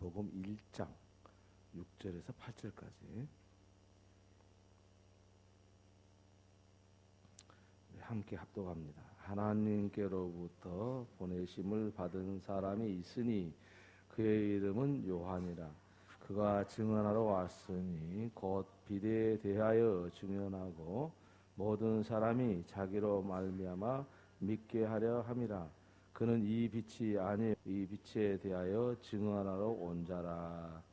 요한복음 1장 6절에서 8절까지 함께 합독합니다. 하나님께로부터 보내심을 받은 사람이 있으니 그의 이름은 요한이라. 그가 증언하러 왔으니 곧 비대에 대하여 증언하고 모든 사람이 자기로 말미암아 믿게 하려 함이라. 그는 이 빛이 아니 이 빛에 대하여 증언하러 온 자라.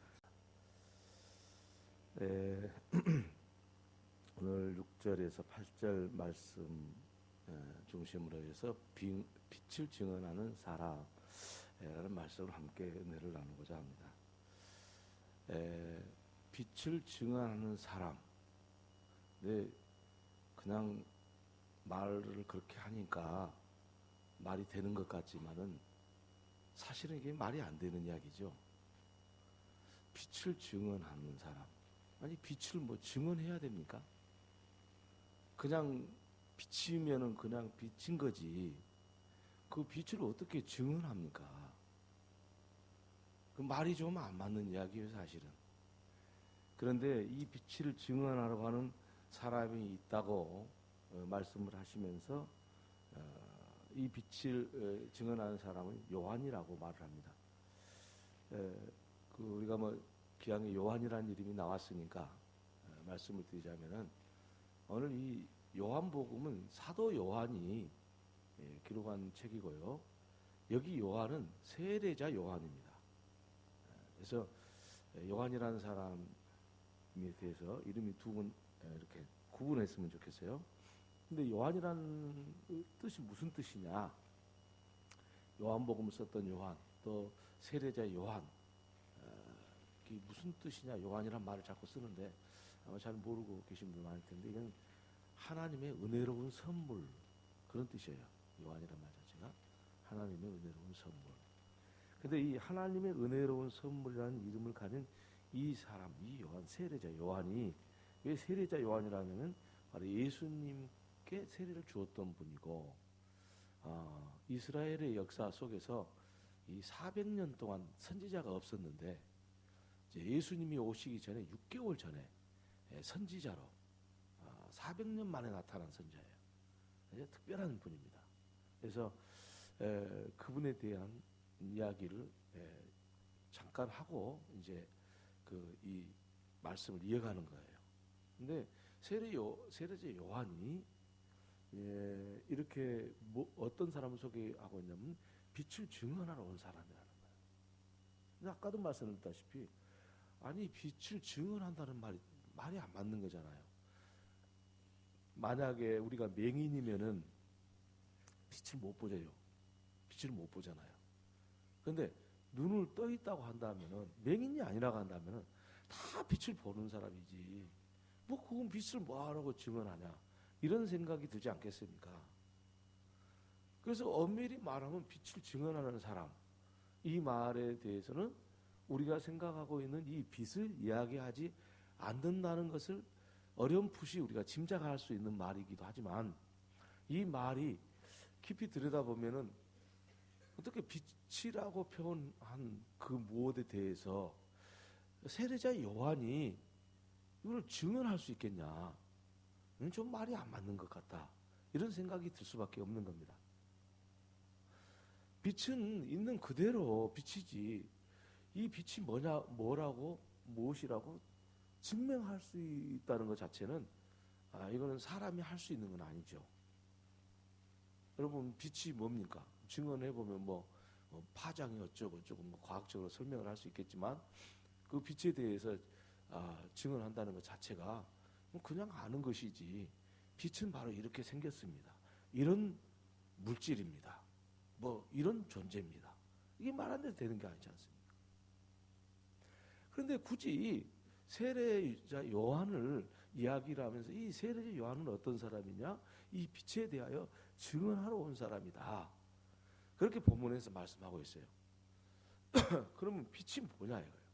오늘 6절에서 8절 말씀 중심으로 해서 빛을 증언하는 사람이라는 말씀을 함께 은혜를 나누고자 합니다. 빛을 증언하는 사람. 근데 그냥 말을 그렇게 하니까 말이 되는 것 같지만은 사실은 이게 말이 안 되는 이야기죠. 빛을 증언하는 사람. 아니 빛을 뭐 증언해야 됩니까? 그냥 비치면은 그냥 비친 거지. 그 빛을 어떻게 증언합니까? 그 말이 좀 안 맞는 이야기예요, 사실은. 그런데 이 빛을 증언하려고 하는 사람이 있다고 말씀을 하시면서 이 빛을 증언하는 사람은 요한이라고 말을 합니다. 우리가 뭐 기왕에 요한이라는 이름이 나왔으니까 말씀을 드리자면은 오늘 이 요한복음은 사도 요한이 기록한 책이고요. 여기 요한은 세례자 요한입니다. 그래서 요한이라는 사람에 대해서 이름이 두 번 이렇게 구분했으면 좋겠어요. 근데 요한이라는 뜻이 무슨 뜻이냐? 요한복음을 썼던 요한, 또 세례자 요한, 이게 무슨 뜻이냐? 요한이란 말을 자꾸 쓰는데 아마 잘 모르고 계신 분 많을 텐데 이건 하나님의 은혜로운 선물 그런 뜻이에요. 요한이란 말 자체가 하나님의 은혜로운 선물. 근데 이 하나님의 은혜로운 선물이라는 이름을 가진 이 사람, 이 요한, 세례자 요한이 왜 세례자 요한이라면은 바로 예수님께 세례를 주었던 분이고, 이스라엘의 역사 속에서 이 400년 동안 선지자가 없었는데 이제 예수님이 오시기 전에 6개월 전에 선지자로 400년 만에 나타난 선지자예요. 특별한 분입니다. 그래서 그분에 대한 이야기를 잠깐 하고 이제 이 말씀을 이어가는 거예요. 근데 세례자 요한이 이렇게 어떤 사람을 소개하고 있냐면 빛을 증언하러 온 사람이라는 거예요. 근데 아까도 말씀드렸다시피 아니 빛을 증언한다는 말이 안 맞는 거잖아요. 만약에 우리가 맹인이면은 빛을 못 보져요. 빛을 못 보잖아요. 그런데 눈을 떠 있다고 한다면은 맹인이 아니라고 한다면은 다 빛을 보는 사람이지. 뭐 그건 빛을 뭐하라고 증언하냐 이런 생각이 들지 않겠습니까? 그래서 엄밀히 말하면 빛을 증언하는 사람 이 말에 대해서는 우리가 생각하고 있는 이 빛을 이야기하지 않는다는 것을 어렴풋이 우리가 짐작할 수 있는 말이기도 하지만 이 말이 깊이 들여다보면은 어떻게 빛이라고 표현한 그 무엇에 대해서 세례자 요한이 이걸 증언할 수 있겠냐? 이건 좀 말이 안 맞는 것 같다. 이런 생각이 들 수밖에 없는 겁니다. 빛은 있는 그대로 빛이지 이 빛이 뭐라고 무엇이라고 증명할 수 있다는 것 자체는 이거는 사람이 할 수 있는 건 아니죠. 여러분 빛이 뭡니까? 증언해 보면 뭐 파장이 어쩌고 뭐 과학적으로 설명을 할 수 있겠지만 그 빛에 대해서 증언한다는 것 자체가 그냥 아는 것이지 빛은 바로 이렇게 생겼습니다. 이런 물질입니다. 뭐 이런 존재입니다. 이게 말 안 돼도 되는 게 아니지 않습니까? 그런데 굳이 세례자 요한을 이야기를 하면서 이 세례자 요한은 어떤 사람이냐? 이 빛에 대하여 증언하러 온 사람이다. 그렇게 본문에서 말씀하고 있어요. 그러면 빛이 뭐냐 이거예요.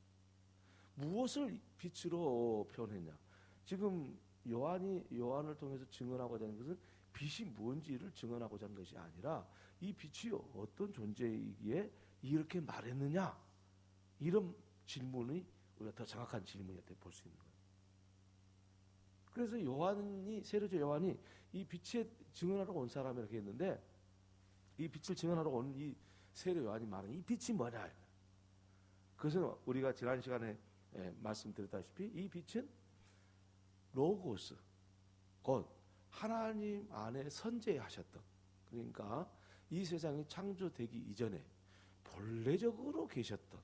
무엇을 빛으로 표현했냐? 지금 요한을 통해서 증언하고자 하는 것은 빛이 뭔지를 증언하고자 하는 것이 아니라 이 빛이 어떤 존재이기에 이렇게 말했느냐? 이런 질문이 우리가 더 정확한 질문이었다 볼 수 있는 거예요. 그래서 요한이 세례자 요한이 이 빛에 증언하러 온 사람이라고 했는데 이 빛을 증언하러 온 이 세례 요한이 말하는 이 빛이 뭐냐? 그것은 우리가 지난 시간에 말씀드렸다시피 이 빛은 로고스, 곧 하나님 안에 선재하셨던, 그러니까 이 세상이 창조되기 이전에 본래적으로 계셨던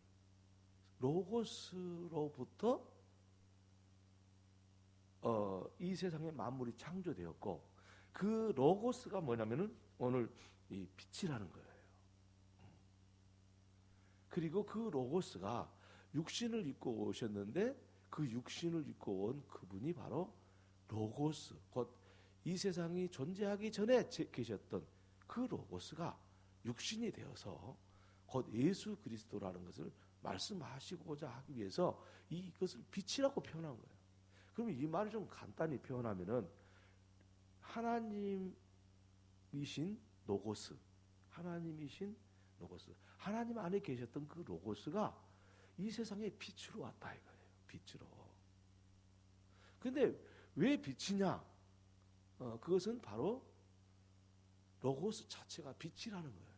로고스로부터 이 세상의 만물이 창조되었고, 그 로고스가 뭐냐면은 오늘 이 빛이라는 거예요. 그리고 그 로고스가 육신을 입고 오셨는데 그 육신을 입고 온 그분이 바로 로고스, 곧 이 세상이 존재하기 전에 계셨던 그 로고스가 육신이 되어서 곧 예수 그리스도라는 것을 말씀하시고자 하기 위해서 이것을 빛이라고 표현한 거예요. 그러면 이 말을 좀 간단히 표현하면은 하나님이신 로고스, 하나님이신 로고스, 하나님 안에 계셨던 그 로고스가 이 세상에 빛으로 왔다 이거예요. 빛으로. 근데 왜 빛이냐? 그것은 바로 로고스 자체가 빛이라는 거예요.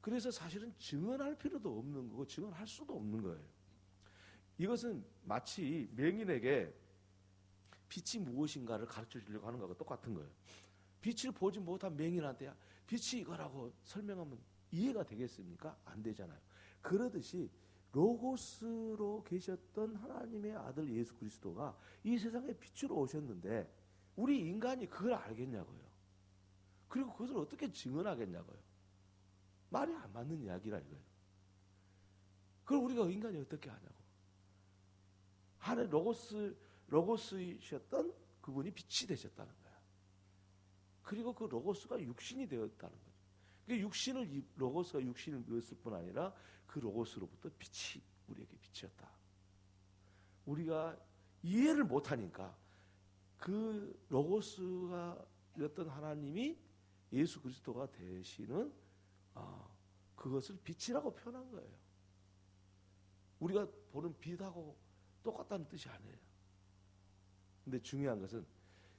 그래서 사실은 증언할 필요도 없는 거고 증언할 수도 없는 거예요. 이것은 마치 맹인에게 빛이 무엇인가를 가르쳐 주려고 하는 것과 똑같은 거예요. 빛을 보지 못한 맹인한테 빛이 이거라고 설명하면 이해가 되겠습니까? 안 되잖아요. 그러듯이 로고스로 계셨던 하나님의 아들 예수 그리스도가 이 세상에 빛으로 오셨는데 우리 인간이 그걸 알겠냐고요. 그리고 그것을 어떻게 증언하겠냐고요. 말이 안 맞는 이야기라 이거예요. 그걸 우리가 인간이 어떻게 하냐고. 하나님 로고스이셨던 그분이 빛이 되셨다는 거야. 그리고 그 로고스가 육신이 되었다는 거죠. 로고스가 육신을 입었을 뿐 아니라 그 로고스로부터 빛이 우리에게 빛이었다. 우리가 이해를 못하니까 그 로고스였던 하나님이 예수 그리스도가 되시는 그것을 빛이라고 표현한 거예요. 우리가 보는 빛하고 똑같다는 뜻이 아니에요. 근데 중요한 것은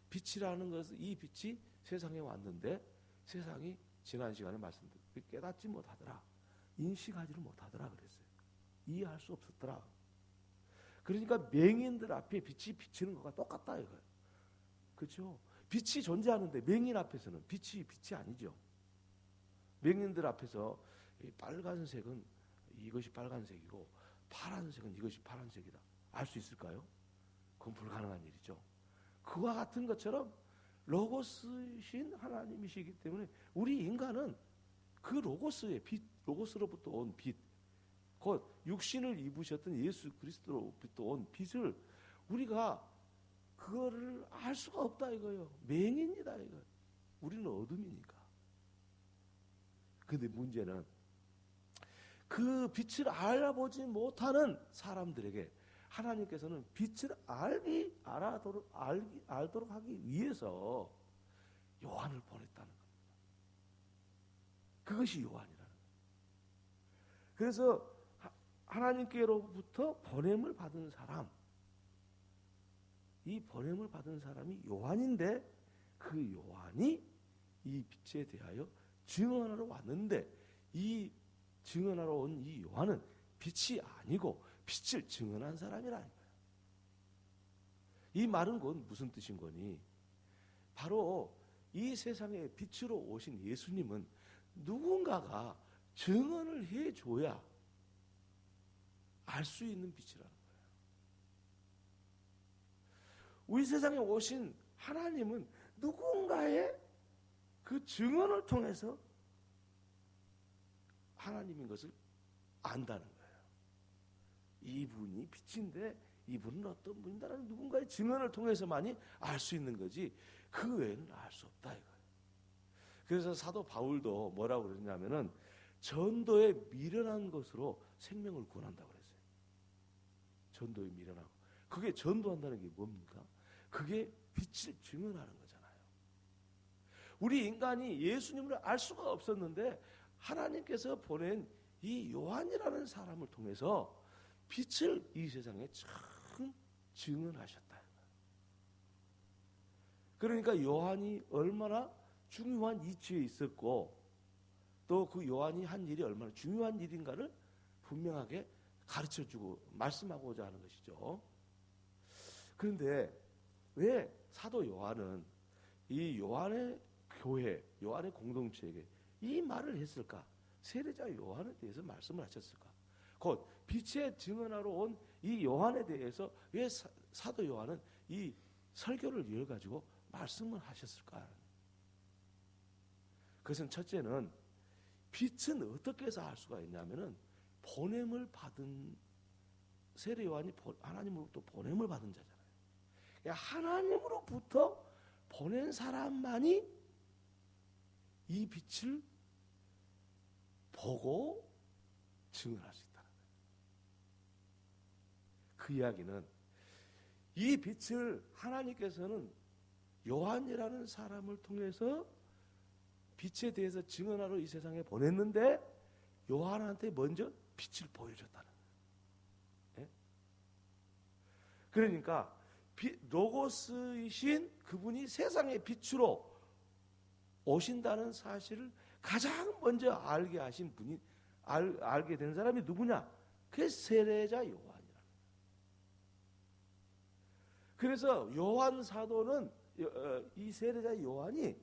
빛이라는 것은 이 빛이 세상에 왔는데 세상이 지난 시간에 말씀드렸듯이 깨닫지 못하더라. 인식하지를 못하더라 그랬어요. 이해할 수 없었더라. 그러니까 맹인들 앞에 빛이 비치는 것과 똑같다 이거예요. 그렇죠? 빛이 존재하는데 맹인 앞에서는 빛이 아니죠. 맹인들 앞에서 이 빨간색은 이것이 빨간색이고 파란색은 이것이 파란색이다. 알 수 있을까요? 그건 불가능한 일이죠. 그와 같은 것처럼 로고스신 하나님이시기 때문에 우리 인간은 그 로고스의 빛, 로고스로부터 온 빛, 곧 육신을 입으셨던 예수 그리스도로부터 온 빛을 우리가 그거를 알 수가 없다 이거예요. 맹인이다 이거예요. 우리는 어둠이니까. 근데 문제는 그 빛을 알아보지 못하는 사람들에게 하나님께서는 빛을 알도록 하기 위해서 요한을 보냈다는 겁니다. 그것이 요한이라는 거예요. 그래서 하나님께로부터 보냄을 받은 사람, 이 보냄을 받은 사람이 요한인데 그 요한이 이 빛에 대하여 증언하러 왔는데 이 증언하러 온 이 요한은 빛이 아니고 빛을 증언한 사람이라는 거예요. 이 말은 곧 무슨 뜻인 거니? 바로 이 세상에 빛으로 오신 예수님은 누군가가 증언을 해줘야 알 수 있는 빛이라는 거예요. 우리 세상에 오신 하나님은 누군가의 그 증언을 통해서 하나님인 것을 안다는 거예요. 이분이 빛인데 이분은 어떤 분이다라는 누군가의 증언을 통해서만이 알 수 있는 거지 그 외에는 알 수 없다 이거예요. 그래서 사도 바울도 뭐라고 그러냐면은 전도에 미련한 것으로 생명을 구원한다고 그랬어요. 전도에 미련하고. 그게 전도한다는 게 뭡니까? 그게 빛을 증언하는 거잖아요. 우리 인간이 예수님을 알 수가 없었는데 하나님께서 보낸 이 요한이라는 사람을 통해서 빛을 이 세상에 참 증언하셨다. 그러니까 요한이 얼마나 중요한 이치에 있었고 또 그 요한이 한 일이 얼마나 중요한 일인가를 분명하게 가르쳐주고 말씀하고자 하는 것이죠. 그런데 왜 사도 요한은 이 요한의 교회, 요한의 공동체에게 이 말을 했을까? 세례자 요한에 대해서 말씀을 하셨을까? 곧 빛의 증언하러 온 이 요한에 대해서 왜 사도 요한은 이 설교를 이어가지고 말씀을 하셨을까? 그것은 첫째는 빛은 어떻게 해서 알 수가 있냐면은 보냄을 받은 세례 요한이 하나님으로부터 보냄을 받은 자잖아요. 그러니까 하나님으로부터 보낸 사람만이 이 빛을 보고 증언할 수 있다는 거예요. 그 이야기는 이 빛을 하나님께서는 요한이라는 사람을 통해서 빛에 대해서 증언하러 이 세상에 보냈는데 요한한테 먼저 빛을 보여줬다는 거예요. 예? 그러니까 로고스이신 그분이 세상의 빛으로 오신다는 사실을 가장 먼저 알게 하신 분이 알게 된 사람이 누구냐? 그게 세례자 요한이라. 그래서 요한 사도는 이 세례자 요한이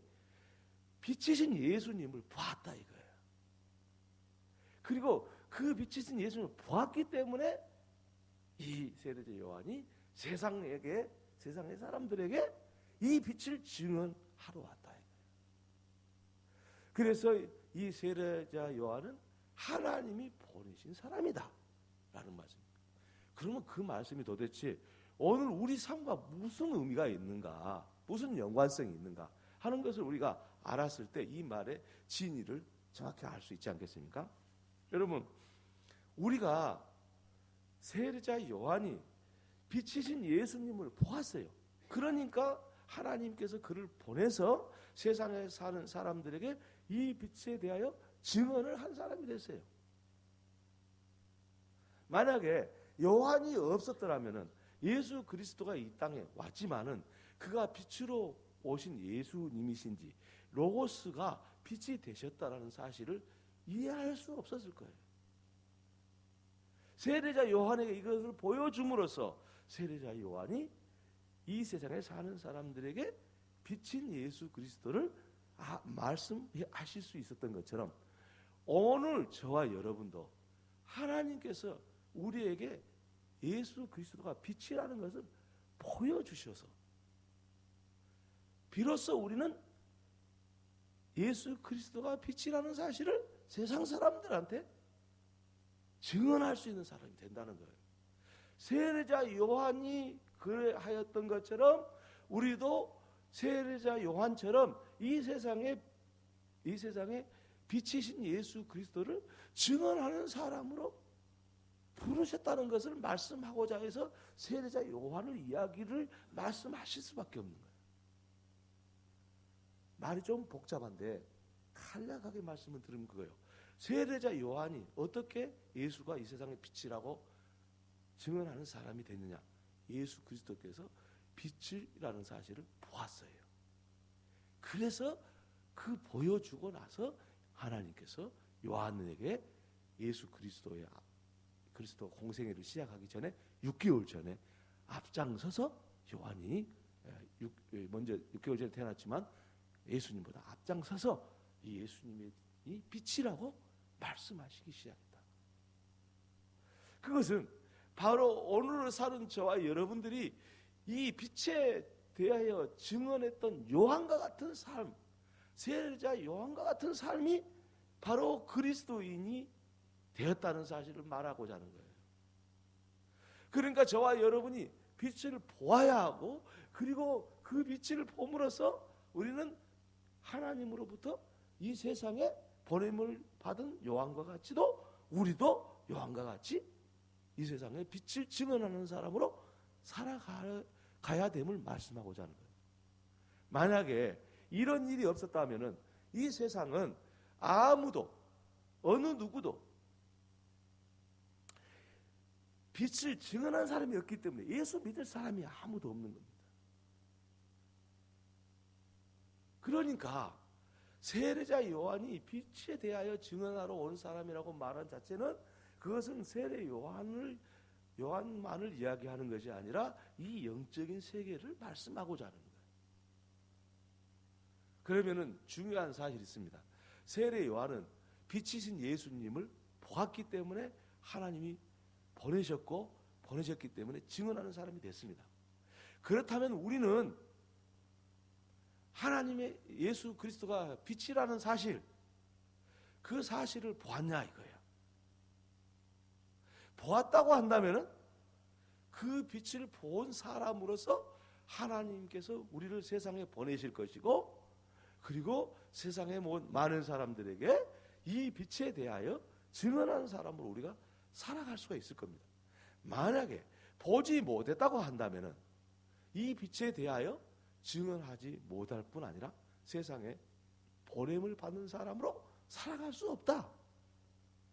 빛이신 예수님을 보았다 이거예요. 그리고 그 빛이신 예수님을 보았기 때문에 이 세례자 요한이 세상의 사람들에게 이 빛을 증언하러 왔다 이거예요. 그래서 이 세례자 요한은 하나님이 보내신 사람이다 라는 말씀입니다. 그러면 그 말씀이 도대체 오늘 우리 삶과 무슨 의미가 있는가, 무슨 연관성이 있는가 하는 것을 우리가 알았을 때 이 말의 진의를 정확히 알 수 있지 않겠습니까? 여러분, 우리가 세례자 요한이 빛이신 예수님을 보았어요. 그러니까 하나님께서 그를 보내서 세상에 사는 사람들에게 이 빛에 대하여 증언을 한 사람이 됐어요. 만약에 요한이 없었더라면은 예수 그리스도가 이 땅에 왔지만은 그가 빛으로 오신 예수님이신지 로고스가 빛이 되셨다라는 사실을 이해할 수 없었을 거예요. 세례자 요한에게 이것을 보여줌으로써 세례자 요한이 이 세상에 사는 사람들에게 빛인 예수 그리스도를 말씀하실 수 있었던 것처럼 오늘 저와 여러분도 하나님께서 우리에게 예수 그리스도가 빛이라는 것을 보여주셔서 비로소 우리는 예수 그리스도가 빛이라는 사실을 세상 사람들한테 증언할 수 있는 사람이 된다는 거예요. 세례자 요한이 그래하였던 것처럼 우리도 세례자 요한처럼 이 세상에 빛이신 예수 그리스도를 증언하는 사람으로 부르셨다는 것을 말씀하고자 해서 세례자 요한을 이야기를 말씀하실 수밖에 없는 거예요. 말이 좀 복잡한데 간략하게 말씀을 드리면 그거예요. 세례자 요한이 어떻게 예수가 이 세상의 빛이라고 증언하는 사람이 됐느냐? 예수 그리스도께서 빛이라는 사실을 보았어요. 그래서 그 보여주고 나서 하나님께서 요한에게 예수 그리스도 공생애를 시작하기 전에 6개월 전에 앞장서서 요한이 먼저 6개월 전에 태어났지만 예수님보다 앞장서서 이 예수님이 빛이라고 말씀하시기 시작했다. 그것은 바로 오늘을 사는 저와 여러분들이 이 빛에 대하여 증언했던 요한과 같은 삶, 세례자 요한과 같은 삶이 바로 그리스도인이 되었다는 사실을 말하고자 하는 거예요. 그러니까 저와 여러분이 빛을 보아야 하고 그리고 그 빛을 봄으로써 우리는 하나님으로부터 이 세상에 보냄을 받은 요한과 같이도 우리도 요한과 같이 이 세상에 빛을 증언하는 사람으로 살아가야 됨을 말씀하고자 하는 거예요. 만약에 이런 일이 없었다면은 이 세상은 아무도 어느 누구도 빛을 증언한 사람이 없기 때문에 예수 믿을 사람이 아무도 없는 겁니다. 그러니까 세례자 요한이 빛에 대하여 증언하러 온 사람이라고 말한 자체는 그것은 세례 요한만을 이야기하는 것이 아니라 이 영적인 세계를 말씀하고자 하는 거예요. 그러면은 중요한 사실이 있습니다. 세례 요한은 빛이신 예수님을 보았기 때문에 하나님이 보내셨기 때문에 증언하는 사람이 됐습니다. 그렇다면 우리는 하나님의 예수 그리스도가 빛이라는 사실, 그 사실을 보았냐 이거예요. 보았다고 한다면은 그 빛을 본 사람으로서 하나님께서 우리를 세상에 보내실 것이고, 그리고 세상의 많은 사람들에게 이 빛에 대하여 증언하는 사람으로 우리가 살아갈 수가 있을 겁니다. 만약에 보지 못했다고 한다면은 이 빛에 대하여 증언하지 못할 뿐 아니라 세상에 보냄을 받는 사람으로 살아갈 수 없다.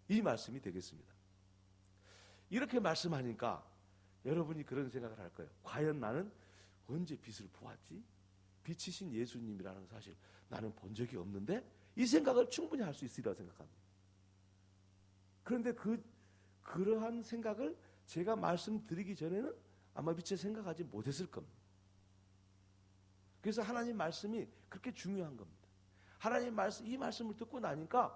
이 말씀이 되겠습니다. 이렇게 말씀하니까 여러분이 그런 생각을 할 거예요. 과연 나는 언제 빛을 보았지? 빛이신 예수님이라는 사실 나는 본 적이 없는데? 이 생각을 충분히 할 수 있으리라고 생각합니다. 그런데 그러한 생각을 제가 말씀드리기 전에는 아마 미처 생각하지 못했을 겁니다. 그래서 하나님 말씀이 그렇게 중요한 겁니다. 하나님 말씀, 이 말씀을 듣고 나니까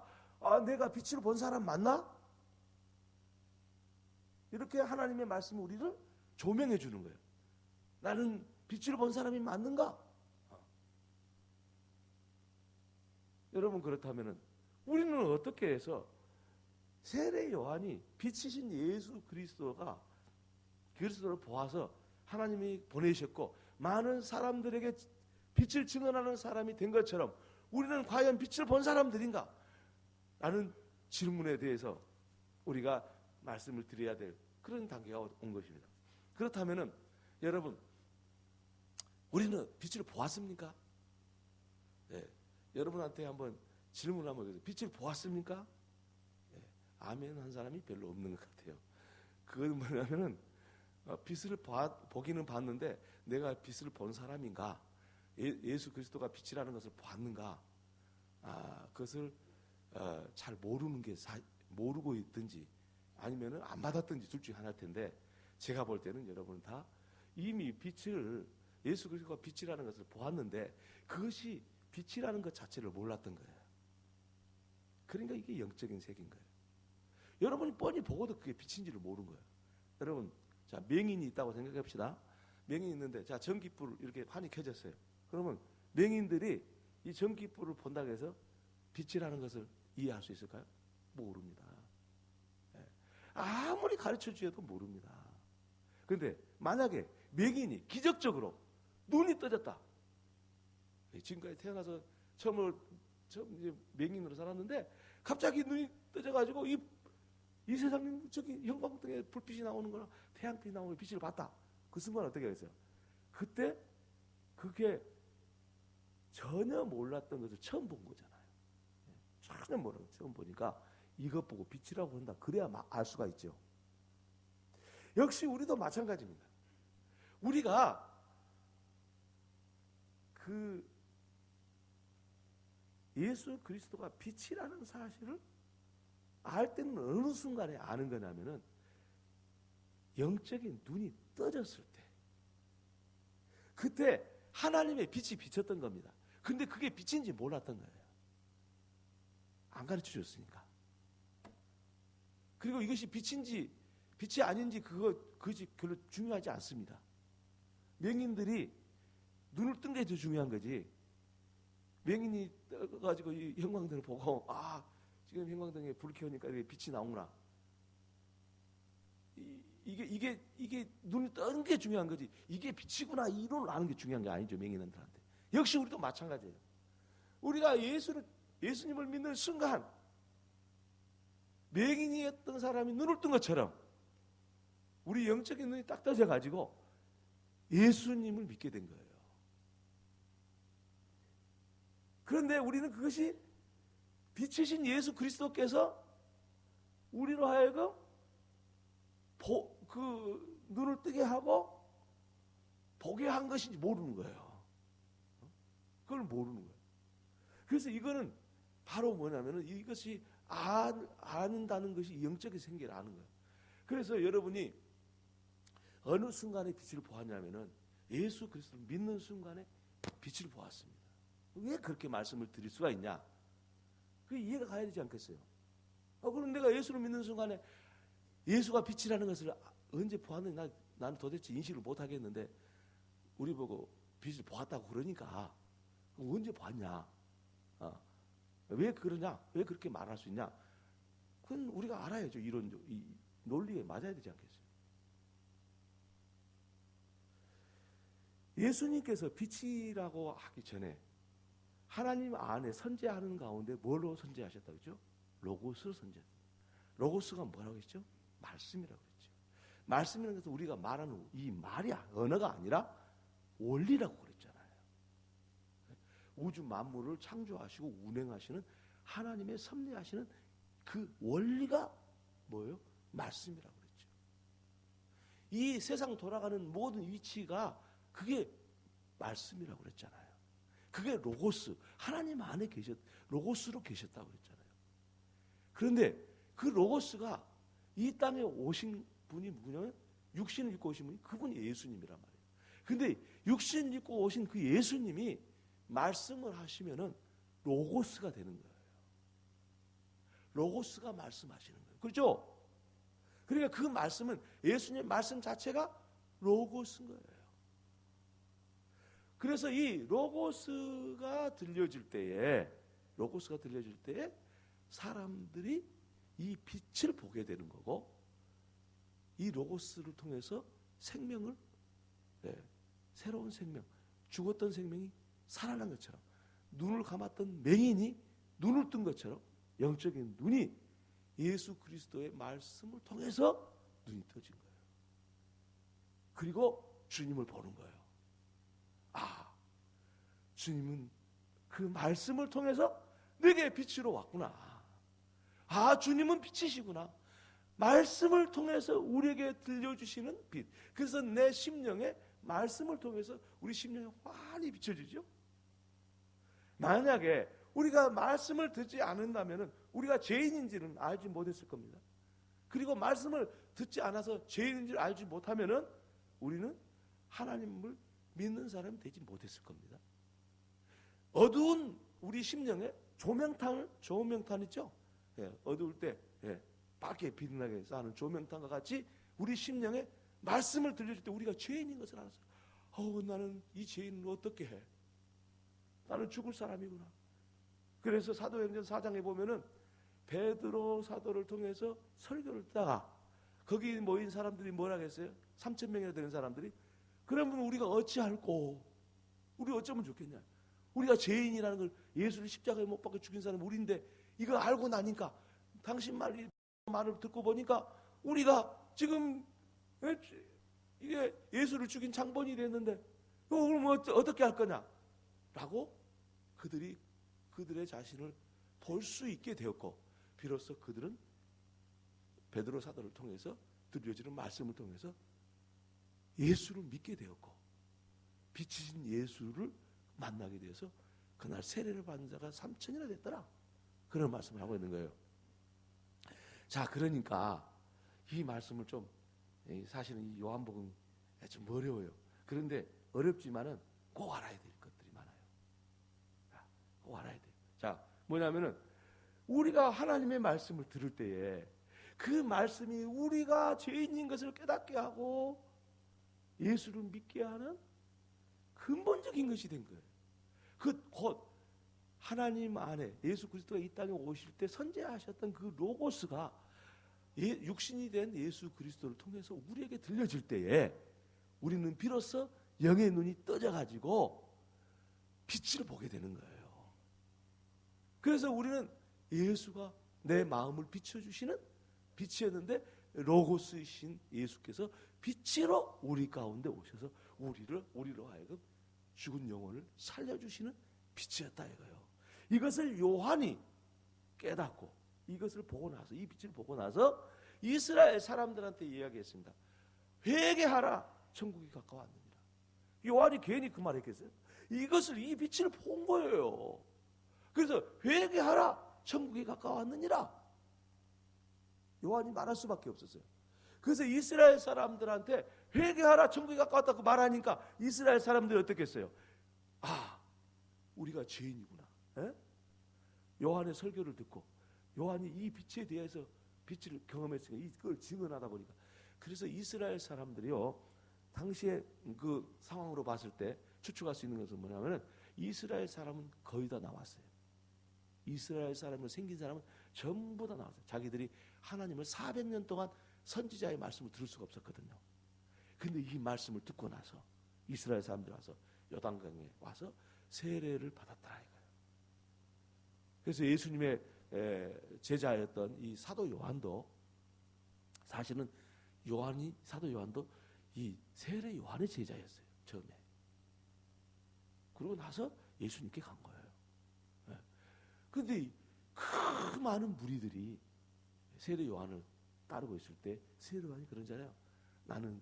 내가 빛을 본 사람 맞나? 이렇게 하나님의 말씀이 우리를 조명해 주는 거예요. 나는 빛을 본 사람이 맞는가? 여러분, 그렇다면 우리는 어떻게 해서 세례 요한이 빛이신 예수 그리스도를 보아서 하나님이 보내셨고 많은 사람들에게 빛을 증언하는 사람이 된 것처럼 우리는 과연 빛을 본 사람들인가? 라는 질문에 대해서 우리가 말씀을 드려야 될 그런 단계가 온 것입니다. 그렇다면 여러분, 우리는 빛을 보았습니까? 네, 여러분한테 한번 질문을 한번 해보세요. 빛을 보았습니까? 네, 아멘 한 사람이 별로 없는 것 같아요. 그건 뭐냐면은 빛을 보기는 봤는데 내가 빛을 본 사람인가? 예수 그리스도가 빛이라는 것을 봤는가? 그것을 잘 모르고 있든지 아니면은 안 받았든지 둘 중에 하나일 텐데, 제가 볼 때는 여러분 다 이미 예수 그리스도가 빛이라는 것을 보았는데 그것이 빛이라는 것 자체를 몰랐던 거예요. 그러니까 이게 영적인 세계인 거예요. 여러분이 뻔히 보고도 그게 빛인지를 모르는 거예요. 여러분, 자, 맹인이 있다고 생각해 봅시다. 맹인이 있는데, 자, 전기불 이렇게 환히 켜졌어요. 그러면 맹인들이 이 전기불을 본다고 해서 빛이라는 것을 이해할 수 있을까요? 모릅니다. 아무리 가르쳐 주셔도 모릅니다. 그런데 만약에 맹인이 기적적으로 눈이 떠졌다. 지금까지 태어나서 처음 이제 맹인으로 살았는데 갑자기 눈이 떠져가지고 이 세상 저기 형광등에 불빛이 나오는 거나 태양빛이 나오는 빛을 봤다. 그 순간 어떻게 하겠어요? 그때 그게 전혀 몰랐던 것을 처음 본 거잖아요. 전혀 모르는 거 처음 보니까 이것 보고 빛이라고 한다. 그래야 알 수가 있죠. 역시 우리도 마찬가지입니다. 우리가 그 예수 그리스도가 빛이라는 사실을 알 때는 어느 순간에 아는 거냐면은 영적인 눈이 떠졌을 때, 그때 하나님의 빛이 비쳤던 겁니다. 근데 그게 빛인지 몰랐던 거예요. 안 가르쳐 줬으니까. 그리고 이것이 빛인지 빛이 아닌지 그것이 별로 중요하지 않습니다. 맹인들이 눈을 뜬 게 더 중요한 거지. 맹인이 떠가지고 이 형광등을 보고 지금 형광등에 불 켜니까 이렇게 빛이 나오구나. 이게 눈을 뜬 게 중요한 거지. 이게 빛이구나 이론을 아는 게 중요한 게 아니죠, 맹인들한테. 역시 우리도 마찬가지예요. 우리가 예수님을 믿는 순간 맹인이었던 사람이 눈을 뜬 것처럼 우리 영적인 눈이 딱 떠져가지고 예수님을 믿게 된 거예요. 그런데 우리는 그것이 빛이신 예수 그리스도께서 우리로 하여금 그 눈을 뜨게 하고 보게 한 것인지 모르는 거예요. 그걸 모르는 거예요. 그래서 이거는 바로 뭐냐면은 이것이 아는다는 것이 영적인 생계를 아는 거예요. 그래서 여러분이 어느 순간에 빛을 보았냐면은 예수 그리스도를 믿는 순간에 빛을 보았습니다. 왜 그렇게 말씀을 드릴 수가 있냐? 그게 이해가 가야 되지 않겠어요? 그럼 내가 예수를 믿는 순간에 예수가 빛이라는 것을 언제 보았는지 나는 도대체 인식을 못 하겠는데 우리 보고 빛을 보았다고 그러니까 언제 봤냐? 왜 그러냐? 왜 그렇게 말할 수 있냐? 그건 우리가 알아야죠. 이런 이 논리에 맞아야 되지 않겠어요? 예수님께서 빛이라고 하기 전에 하나님 안에 선재하는 가운데 뭘로 선재하셨다 그랬죠? 로고스로 선재했다. 로고스가 뭐라고 했죠? 말씀이라고 했죠. 말씀이라는 것은 우리가 말하는 이 말이야. 언어가 아니라 원리라고 그랬잖아요. 우주 만물을 창조하시고 운행하시는 하나님의 섭리하시는 그 원리가 뭐예요? 말씀이라고 그랬죠. 이 세상 돌아가는 모든 위치가 그게 말씀이라고 그랬잖아요. 그게 로고스, 하나님 안에 로고스로 계셨다고 그랬잖아요. 그런데 그 로고스가 이 땅에 오신 분이 누구냐면 육신을 입고 오신 분이 그분이 예수님이란 말이에요. 근데 육신을 입고 오신 그 예수님이 말씀을 하시면은 로고스가 되는 거예요. 로고스가 말씀하시는 거예요. 그렇죠? 그러니까 그 말씀은 예수님 말씀 자체가 로고스인 거예요. 그래서 이 로고스가 들려질 때에 사람들이 이 빛을 보게 되는 거고 이 로고스를 통해서 생명을 새로운 생명, 죽었던 생명이 살아난 것처럼 눈을 감았던 맹인이 눈을 뜬 것처럼 영적인 눈이 예수 그리스도의 말씀을 통해서 눈이 떠진 거예요. 그리고 주님을 보는 거예요. 주님은 그 말씀을 통해서 내게 빛으로 왔구나. 주님은 빛이시구나. 말씀을 통해서 우리에게 들려주시는 빛. 그래서 내 심령에 말씀을 통해서 우리 심령에 환히 비춰지죠. 만약에 우리가 말씀을 듣지 않는다면 우리가 죄인인지는 알지 못했을 겁니다. 그리고 말씀을 듣지 않아서 죄인인지를 알지 못하면 우리는 하나님을 믿는 사람이 되지 못했을 겁니다. 어두운 우리 심령에 조명탄 있죠? 어두울 때 밝게 빛나게 쌓는 조명탄과 같이 우리 심령에 말씀을 들려줄 때 우리가 죄인인 것을 알았어요. 나는 이 죄인을 어떻게 해? 나는 죽을 사람이구나. 그래서 사도행전 4장에 보면은 베드로 사도를 통해서 설교를 듣다가 거기 모인 사람들이 뭐라 했어요? 3,000명이나 되는 사람들이 그러면 우리가 어찌할꼬? 우리 어쩌면 좋겠냐? 우리가 죄인이라는 걸 예수를 십자가에 못 박혀 죽인 사람은 우리인데 이거 알고 나니까 당신 말을 듣고 보니까 우리가 지금 이게 예수를 죽인 장본이 됐는데 그럼 어떻게 할 거냐? 라고 그들의 자신을 볼 수 있게 되었고 비로소 그들은 베드로 사도를 통해서 들려지는 말씀을 통해서 예수를 믿게 되었고 빛이신 예수를 만나게 돼서 그날 세례를 받은 자가 3,000이나 됐더라. 그런 말씀을 하고 있는 거예요. 자, 그러니까 이 말씀을 좀 사실은 이 요한복음 좀 어려워요. 그런데 어렵지만은 꼭 알아야 될 것들이 많아요. 꼭 알아야 돼요. 자, 뭐냐면은 우리가 하나님의 말씀을 들을 때에 그 말씀이 우리가 죄인인 것을 깨닫게 하고 예수를 믿게 하는 근본적인 것이 된 거예요. 곧 하나님 안에 예수 그리스도가 이 땅에 오실 때 선재하셨던 그 로고스가 육신이 된 예수 그리스도를 통해서 우리에게 들려질 때에 우리는 비로소 영의 눈이 떠져가지고 빛을 보게 되는 거예요. 그래서 우리는 예수가 내 마음을 비춰주시는 빛이었는데 로고스이신 예수께서 빛으로 우리 가운데 오셔서 우리로 하여금 죽은 영혼을 살려주시는 빛이었다 이거예요. 이것을 요한이 깨닫고 이것을 보고 나서 이 빛을 보고 나서 이스라엘 사람들한테 이야기했습니다. 회개하라 천국이 가까웠느니라. 요한이 괜히 그 말 했겠어요? 이것을 이 빛을 본 거예요. 그래서 회개하라 천국이 가까웠느니라 요한이 말할 수밖에 없었어요. 그래서 이스라엘 사람들한테 회개하라 천국이 가까웠다고 말하니까 이스라엘 사람들이 어떻게 했어요? 아, 우리가 죄인이구나. 에? 요한의 설교를 듣고 요한이 이 빛에 대해서 빛을 경험했으니까 이걸 증언하다 보니까, 그래서 이스라엘 사람들이요 당시에 그 상황으로 봤을 때 추측할 수 있는 것은 뭐냐면은 이스라엘 사람은 거의 다 나왔어요. 이스라엘 사람으로 생긴 사람은 전부 다 나왔어요. 자기들이 하나님을 400년 동안 선지자의 말씀을 들을 수가 없었거든요. 근데 이 말씀을 듣고 나서 이스라엘 사람들이 와서 요단강에 와서 세례를 받았더라 이거예요. 그래서 예수님의 제자였던 이 사도 요한도, 사실은 사도 요한도 이 세례 요한의 제자였어요 처음에. 그러고 나서 예수님께 간 거예요. 그런데 그 많은 무리들이 세례 요한을 따르고 있을 때 세례 요한이 그러잖아요. 나는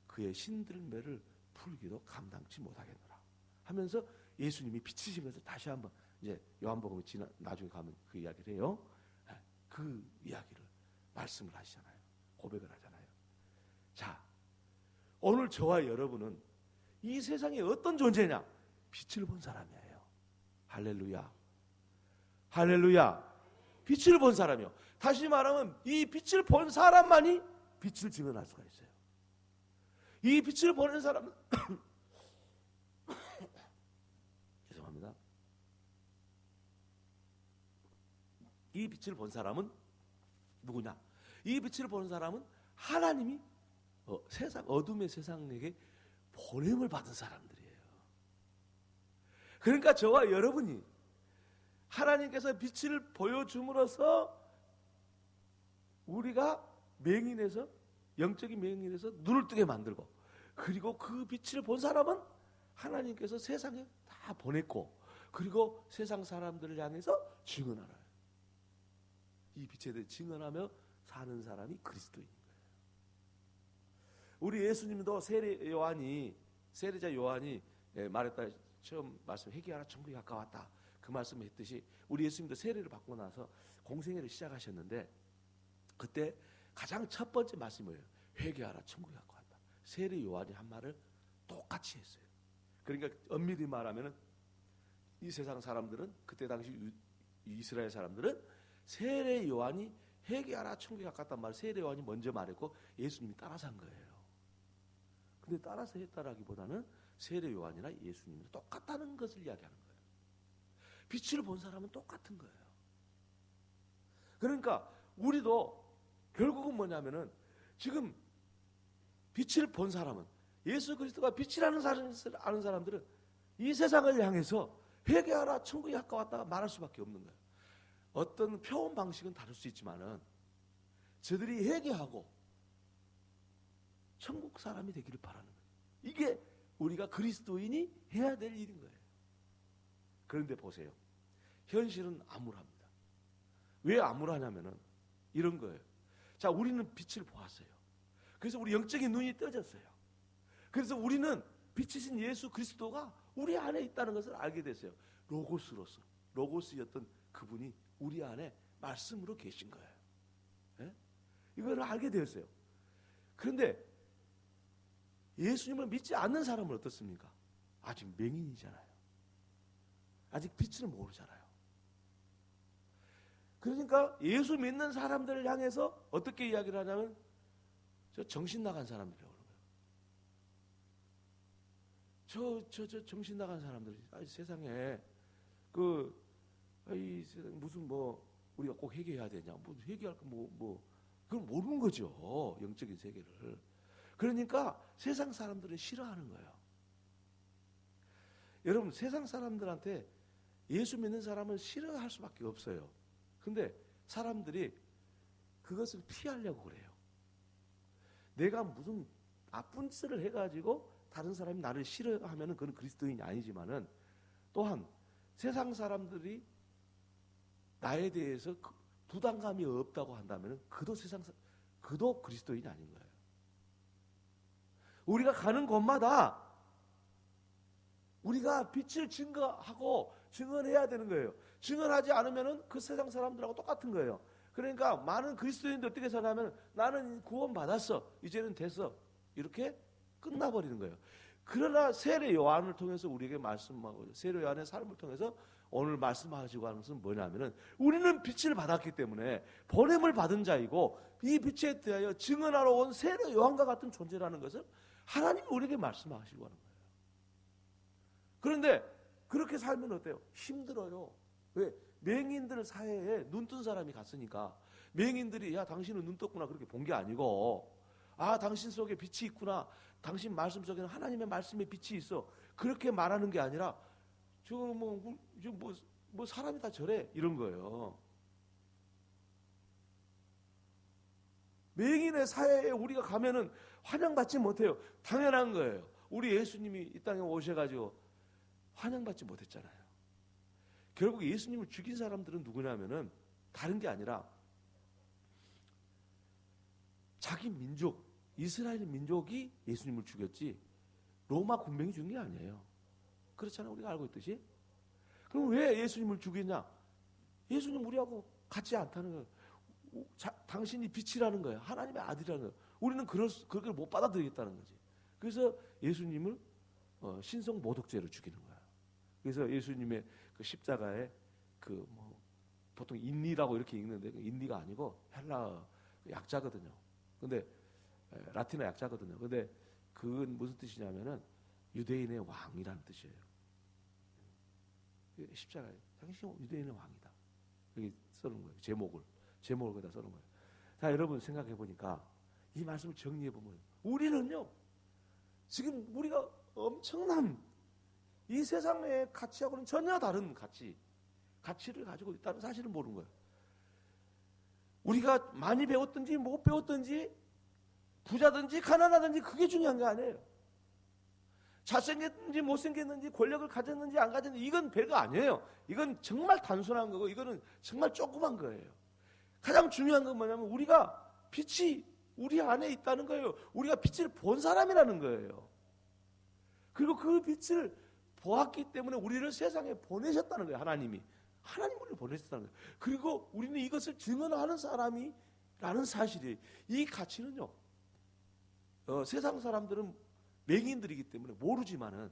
그의 신들매를 풀기도 감당치 못하겠노라 하면서 예수님이 비치시면서 다시 한번 이제 요한복음에 나중에 가면 그 이야기를 해요. 그 이야기를 말씀을 하시잖아요. 고백을 하잖아요. 자, 오늘 저와 여러분은 이 세상에 어떤 존재냐? 빛을 본 사람이에요. 할렐루야. 할렐루야. 빛을 본 사람이요. 다시 말하면 이 빛을 본 사람만이 빛을 증언할 수가 있어요. 이 빛을 보는 사람은 죄송합니다. 이 빛을 본 사람은 누구냐? 이 빛을 보는 사람은 하나님이 세상 어둠의 세상에게 보냄을 받은 사람들이에요. 그러니까 저와 여러분이 하나님께서 빛을 보여줌으로써 우리가 맹인해서, 영적인 맹인해서 눈을 뜨게 만들고, 그리고 그 빛을 본 사람은 하나님께서 세상에 다 보냈고, 그리고 세상 사람들을 향해서 증언하라. 이 빛에 대해 증언하며 사는 사람이 그리스도인 거예요. 우리 예수님도 세례자 요한이 말했다, 처음 말씀 회개하라 천국이 가까웠다 그 말씀을 했듯이 우리 예수님도 세례를 받고 나서 공생애를 시작하셨는데, 그때 가장 첫 번째 말씀이 뭐예요? 회개하라 천국이 가까웠다. 세례 요한이 한 말을 똑같이 했어요. 그러니까 엄밀히 말하면은 이 세상 사람들은, 그때 당시 이스라엘 사람들은 세례 요한이 회개하라 천국이 가깝단 말을 세례 요한이 먼저 말했고 예수님이 따라서 한 거예요. 근데 따라서 했다라기보다는 세례 요한이나 예수님이 똑같다는 것을 이야기하는 거예요. 빛을 본 사람은 똑같은 거예요. 그러니까 우리도 결국은 뭐냐면은 지금 빛을 본 사람은, 예수 그리스도가 빛이라는 아는 사람들은 이 세상을 향해서 회개하라 천국이 가까웠다 말할 수밖에 없는 거예요. 어떤 표현 방식은 다를 수 있지만은 저들이 회개하고 천국 사람이 되기를 바라는 거예요. 이게 우리가 그리스도인이 해야 될 일인 거예요. 그런데 보세요. 현실은 암울합니다. 왜 암울하냐면은 이런 거예요. 자, 우리는 빛을 보았어요. 그래서 우리 영적인 눈이 떠졌어요. 그래서 우리는 빛이신 예수 그리스도가 우리 안에 있다는 것을 알게 됐어요. 로고스였던 그분이 우리 안에 말씀으로 계신 거예요. 예? 이걸 알게 되었어요. 그런데 예수님을 믿지 않는 사람은 어떻습니까? 아직 맹인이잖아요. 아직 빛을 모르잖아요. 그러니까 예수 믿는 사람들을 향해서 어떻게 이야기를 하냐면 저 정신 나간 사람들이라고 그러는 거예요. 저 정신 나간 사람들, 세상에 이 세상 무슨 우리가 꼭 회개해야 되냐? 회개할 거 그걸 모르는 거죠. 영적인 세계를. 그러니까 세상 사람들은 싫어하는 거예요. 여러분, 세상 사람들한테 예수 믿는 사람을 싫어할 수밖에 없어요. 근데 사람들이 그것을 피하려고 그래요. 내가 무슨 나쁜 짓을 해가지고 다른 사람이 나를 싫어하면 그건 그리스도인이 아니지만은, 또한 세상 사람들이 나에 대해서 부담감이 없다고 한다면 그도 그리스도인이 아닌 거예요. 우리가 가는 곳마다 우리가 빛을 증거하고 증언해야 되는 거예요. 증언하지 않으면 그 세상 사람들하고 똑같은 거예요. 그러니까 많은 그리스도인들 어떻게 사냐면 나는 구원 받았어, 이제는 됐어, 이렇게 끝나버리는 거예요. 그러나 세례 요한을 통해서 우리에게 말씀하고, 세례 요한의 삶을 통해서 오늘 말씀하시고 하는 것은 뭐냐면은 우리는 빛을 받았기 때문에 보냄을 받은 자이고 이 빛에 대하여 증언하러 온 세례 요한과 같은 존재라는 것을 하나님이 우리에게 말씀하시고 하는 거예요. 그런데 그렇게 살면 어때요? 힘들어요. 왜? 맹인들 사회에 눈뜬 사람이 갔으니까 맹인들이 야 당신은 눈 떴구나 그렇게 본 게 아니고 아 당신 속에 빛이 있구나, 당신 말씀 속에는 하나님의 말씀의 빛이 있어, 그렇게 말하는 게 아니라 저거 뭐 사람이 다 저래 이런 거예요. 맹인의 사회에 우리가 가면은 환영받지 못해요. 당연한 거예요. 우리 예수님이 이 땅에 오셔가지고 환영받지 못했잖아요. 결국 예수님을 죽인 사람들은 누구냐면은 다른 게 아니라 자기 민족, 이스라엘 민족이 예수님을 죽였지 로마 군병이 죽인 게 아니에요. 그렇잖아요. 우리가 알고 있듯이. 그럼 왜 예수님을 죽이냐? 예수님 우리하고 같지 않다는 거예요. 당신이 빛이라는 거예요. 하나님의 아들이라는 거예요. 우리는 그걸 못 받아들이겠다는 거지. 그래서 예수님을 신성 모독죄로 죽이는 거예요. 그래서 예수님의 그 십자가에 보통 인리라고 이렇게 읽는데 인리가 아니고 헬라어 약자거든요. 근데 라틴어 약자거든요. 근데 그건 무슨 뜻이냐면은 유대인의 왕이라는 뜻이에요. 십자가에 당신이 유대인의 왕이다. 여기 써놓은 거예요. 제목을 거기다 써놓은 거예요. 자, 여러분 생각해 보니까 이 말씀을 정리해 보면 우리는요 지금 우리가 엄청난 이 세상의 가치하고는 전혀 다른 가치를 가지고 있다는 사실을 모르는 거예요. 우리가 많이 배웠든지 못 배웠든지 부자든지 가난하든지 그게 중요한 게 아니에요. 잘생겼는지 못생겼는지 권력을 가졌는지 안 가졌는지 이건 별거 아니에요. 이건 정말 단순한 거고 이거는 정말 조그만 거예요. 가장 중요한 건 뭐냐면 우리가 빛이 우리 안에 있다는 거예요. 우리가 빛을 본 사람이라는 거예요. 그리고 그 빛을 보았기 때문에 우리를 세상에 보내셨다는 거예요. 하나님이 우리를 보내셨다는 거예요. 그리고 우리는 이것을 증언하는 사람이라는 사실이에요. 이 가치는요 세상 사람들은 맹인들이기 때문에 모르지만은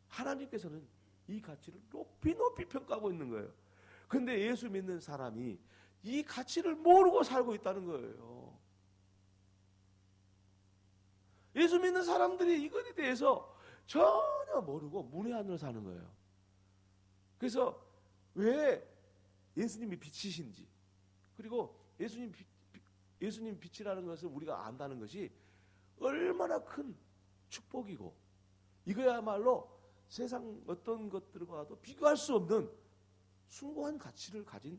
하나님께서는 이 가치를 높이 평가하고 있는 거예요. 그런데 예수 믿는 사람이 이 가치를 모르고 살고 있다는 거예요. 예수 믿는 사람들이 이것에 대해서 전혀 모르고 문외한으로 사는 거예요. 그래서 왜 예수님이 빛이신지, 그리고 예수님 빛이라는 것을 우리가 안다는 것이 얼마나 큰 축복이고 이거야말로 세상 어떤 것들과도 비교할 수 없는 숭고한 가치를 가진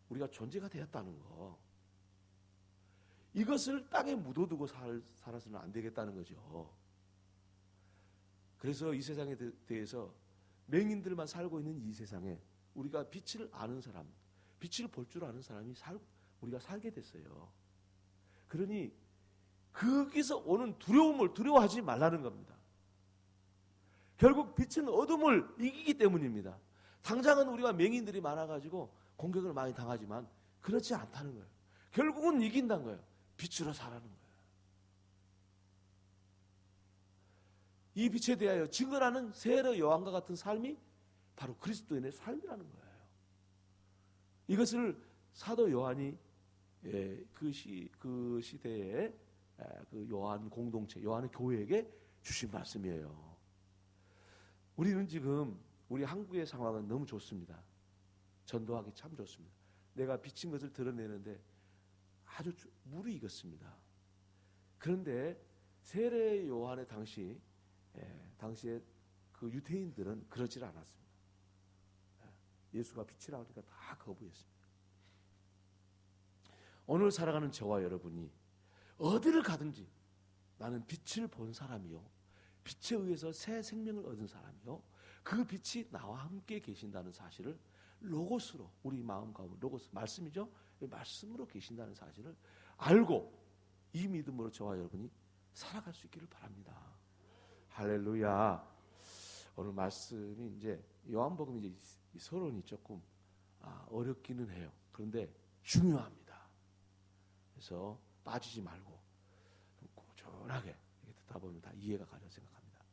우리가 존재가 되었다는 거, 이것을 땅에 묻어두고 살아서는 안 되겠다는 거죠. 그래서 이 세상에 대해서 맹인들만 살고 있는 이 세상에 우리가 빛을 아는 사람, 빛을 볼 줄 아는 사람이 우리가 살게 됐어요. 그러니 거기서 오는 두려움을 두려워하지 말라는 겁니다. 결국 빛은 어둠을 이기기 때문입니다. 당장은 우리가 맹인들이 많아가지고 공격을 많이 당하지만 그렇지 않다는 거예요. 결국은 이긴다는 거예요. 빛으로 살아는 거예요. 이 빛에 대하여 증언하는 세례 요한과 같은 삶이 바로 그리스도인의 삶이라는 거예요. 이것을 사도 요한이 그 시대에 그 요한 공동체, 요한의 교회에게 주신 말씀이에요. 우리는 지금 우리 한국의 상황은 너무 좋습니다. 전도하기 참 좋습니다. 내가 비친 것을 드러내는데 아주 무르익었습니다. 그런데 세례 요한의 당시에 그 유대인들은 그러질 않았습니다. 예수가 빛이라 하니까 다 거부했습니다. 오늘 살아가는 저와 여러분이 어디를 가든지 나는 빛을 본 사람이요, 빛에 의해서 새 생명을 얻은 사람이요, 그 빛이 나와 함께 계신다는 사실을 로고스로, 우리 마음 가운데 로고스 말씀이죠, 말씀으로 계신다는 사실을 알고 이 믿음으로 저와 여러분이 살아갈 수 있기를 바랍니다. 할렐루야. 오늘 말씀이 이제 요한복음 이제 이 서론이 조금 어렵기는 해요. 그런데 중요합니다. 그래서 빠지지 말고 꾸준하게 듣다 보면 다 이해가 가려 생각합니다.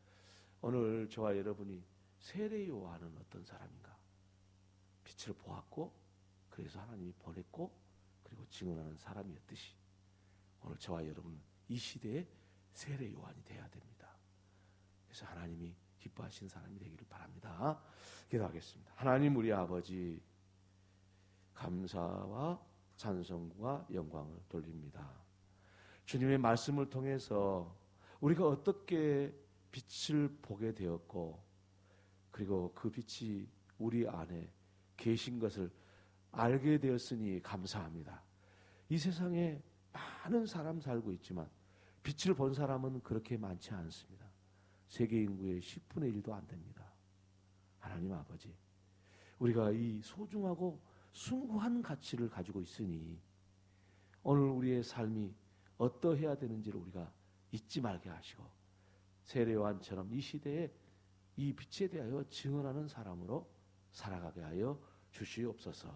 오늘 저와 여러분이 세례 요한은 어떤 사람인가? 빛을 보았고 그래서 하나님이 보냈고 그리고 증언하는 사람이었듯이 오늘 저와 여러분은 이 시대에 세례 요한이 되어야 됩니다. 그래서 하나님이 기뻐하시는 사람이 되기를 바랍니다. 기도하겠습니다. 하나님 우리 아버지 감사와 찬송과 영광을 돌립니다. 주님의 말씀을 통해서 우리가 어떻게 빛을 보게 되었고 그리고 그 빛이 우리 안에 계신 것을 알게 되었으니 감사합니다. 이 세상에 많은 사람 살고 있지만 빛을 본 사람은 그렇게 많지 않습니다. 세계 인구의 10분의 1도 안 됩니다. 하나님 아버지, 우리가 이 소중하고 숭고한 가치를 가지고 있으니 오늘 우리의 삶이 어떠해야 되는지를 우리가 잊지 말게 하시고 세례 요한처럼 이 시대에 이 빛에 대하여 증언하는 사람으로 살아가게 하여 주시옵소서.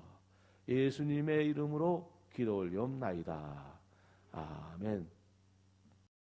예수님의 이름으로 기도 올리옵나이다. 아멘.